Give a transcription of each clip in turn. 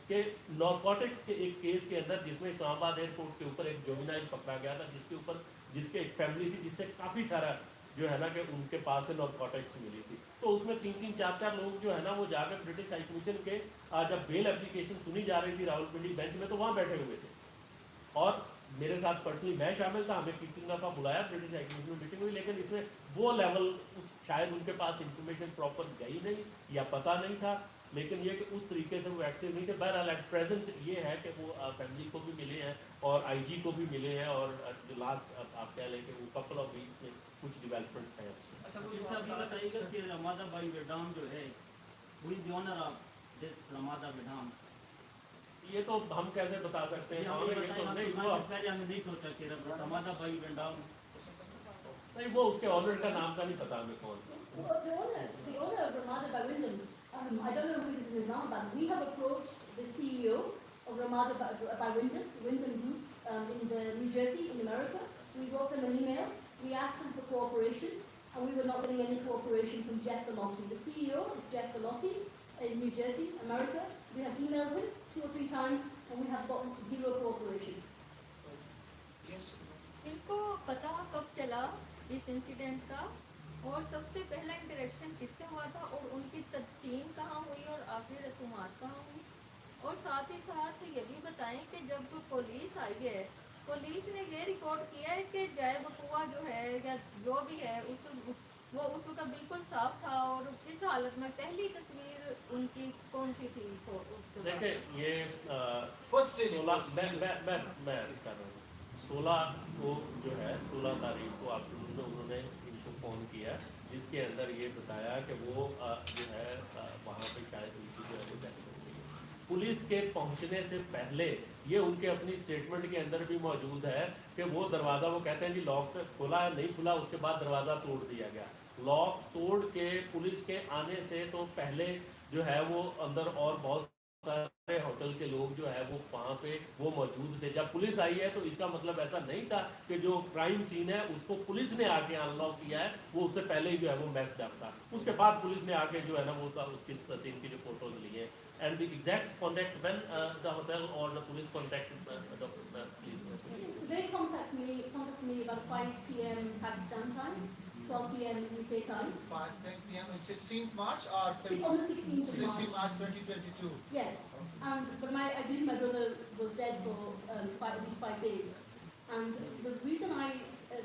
کہ نارکوٹکس کے ایک کیس کے اندر جس میں اسلام آباد ایئرپورٹ کے اوپر ایک جوینائل پکڑا گیا تھا جس کے ایک فیملی تھی جس سے کافی سارا جو ہے نا کہ ان کے پاس سے نارکوٹکس ملی تھی. تو اس میں 3-3 4-4 لوگ جو ہے نا وہ جا کے برٹش ہائی کمیشن کے جب بیل اپلیکیشن سنی جا رہی تھی راولپنڈی بینچ میں تو وہاں بیٹھے ہوئے تھے, اور میرے ساتھ پرسنلی میں شامل تھا. ہمیں 3 دفعہ بلایا برٹش ہائی کمیشن میں میٹنگ ہوئی, لیکن اس میں وہ لیول شاید ان کے پاس انفارمیشن پراپر گئی نہیں یا پتہ نہیں تھا, لیکن یہ کہ اس طریقے سے وہ ایکٹیو نہیں تھے. بہرحال ایٹ پریزنٹ یہ ہے کہ وہ فیملی کو بھی ملے ہیں اور آئی جی کو بھی ملے ہیں, اور جو لاسٹ آپ کہہ لیں کہ وہ کپل آف ویکس میں کچھ ڈیولپمنٹس ہیں. اچھا وہ ابھی بتائیے گا کہ رمادہ بھائی وڈام جو ہے who is the owner of this رمادہ وڈام؟ یہ تو ہم کیسے بتا سکتے ہیں, پہلے ہمیں نہیں سوچا کہ رمادہ بھائی وڈام نہیں, وہ اس کے آنر کا نام کا نہیں پتا ہمیں کون. The owner of Ramada by Wyndham, I don't know who it is in Islam, but we have approached the CEO of Ramada by Wyndham Groups in the New Jersey in America. We wrote them an email. We asked them for cooperation, and we were not getting any cooperation from Jeff Bellotti. The CEO is Jeff Bellotti in New Jersey, America. We have emailed him 2 or 3 times, and we have gotten zero cooperation. Yes. ان کو پتا کب چلا اس incident کا, اور سب سے پہلا interaction کس سے ہوا تھا, اور ان کی تدفین کہاں ہوئی اور آخری رسومات کہاں ہوئی, اور ساتھ ہی ساتھ یہ بھی بتائیں کہ جب پولیس آئی ہے, پولیس نے یہ ریپورٹ کیا ہے کہ جائے وقوع جو ہے یا جو بھی ہے وہ اس وقت بالکل صاف تھا, اور اس حالت میں پہلی تصویر ان کی کون سی تھی؟ دیکھیں یہ 16 کو جو ہے 16 تاریخ کو انہوں نے ان کو فون کیا, جس کے اندر یہ بتایا کہ وہ جو ہے وہاں پہ شاید ان کی جو ہے وہ ڈیتھ ہو گئی. پولیس کے پہنچنے سے پہلے یہ ان کے اپنی اسٹیٹمنٹ کے اندر بھی موجود ہے کہ وہ دروازہ, وہ کہتے ہیں جی لاک سے کھلا ہے, نہیں کھلا, اس کے بعد دروازہ توڑ دیا گیا. لاک توڑ کے پولیس کے آنے سے تو پہلے جو ہے وہ اندر اور بہت سارے ہوٹل کے لوگ جو ہے وہ وہاں پہ وہ موجود تھے. جب پولیس آئی ہے تو اس کا مطلب ایسا نہیں تھا کہ جو کرائم سین ہے اس کو پولیس نے آ کے انلاک کیا ہے, وہ اس سے پہلے ہی جو ہے وہ میسڈ اپ تھا. اس کے بعد پولیس نے آ کے جو ہے نا وہ اس کی سین کی جو فوٹوز لی ہیں. And the exact contact when the hotel or the police contacted Dr. Please. So they contacted me about 5 p.m. Pakistan time, 12 p.m. UK time. 5:10 p.m. on 16th March or on the 16th of March. 16th March 2022. Yes, but I believe my brother was dead for at least 5 days. And the reason I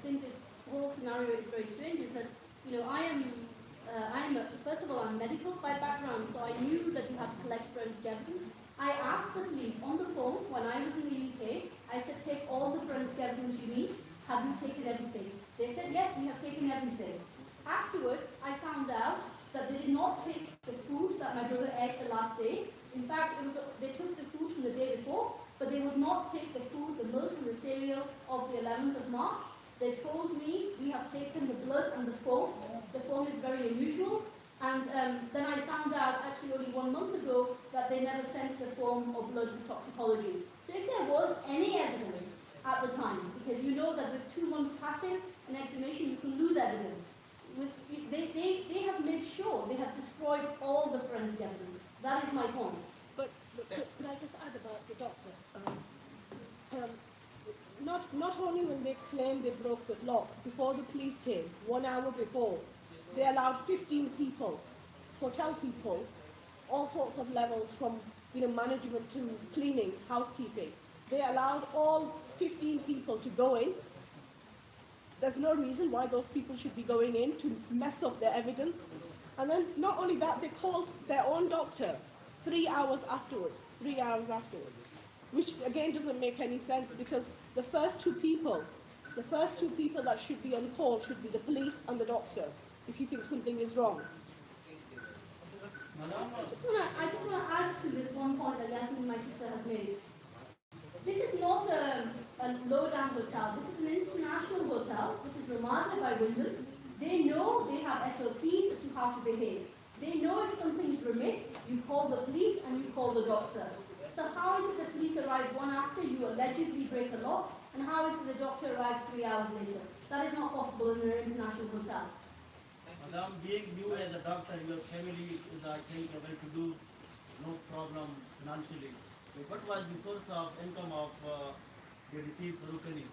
think this whole scenario is very strange is that, you know, first of all, I'm medical by background, so I knew that you have to collect forensic evidence. I asked the police on the phone when I was in the UK, I said, take all the forensic evidence you need. Have you taken everything? They said, yes, we have taken everything. Afterwards, I found out that they did not take the food that my brother ate the last day. In fact, they took the food from the day before, but they would not take the food, the milk and the cereal of the 11th of March. They told me, we have taken the blood and the foam. The foam is very unusual. And then I found out actually only 1 month ago that they never sent the foam or blood for toxicology. So if there was any evidence at the time, because you know that with 2 months passing an exhumation, you can lose evidence. They have made sure they have destroyed all the forensic evidence. That is my point. But could I just add about the doctor? Not only when they claim they broke the lock, before the police came, 1 hour before, they allowed 15 people, hotel people, all sorts of levels from management to cleaning, housekeeping. They allowed all 15 people to go in. There's no reason why those people should be going in to mess up their evidence. And then not only that, they called their own doctor 3 hours afterwards, which again doesn't make any sense, because the first two people that should be on call should be the police and the doctor if you think something is wrong. I just want to add to this one point that Yasmeen, my sister, has made. This is not a low-down hotel. This is an international hotel. This is Ramada by Wyndham. They know they have SOPs as to how to behave. They know if something is remiss, you call the police and you call the doctor. So how is it the police arrive 1 after you allegedly break a lock, and how is it the doctor arrives 3 hours later? That is not possible in an international hotel. Madam, being you as a doctor, your family is, I think, able to do no problem financially. What was the source of income of the deceased Farouk Ali?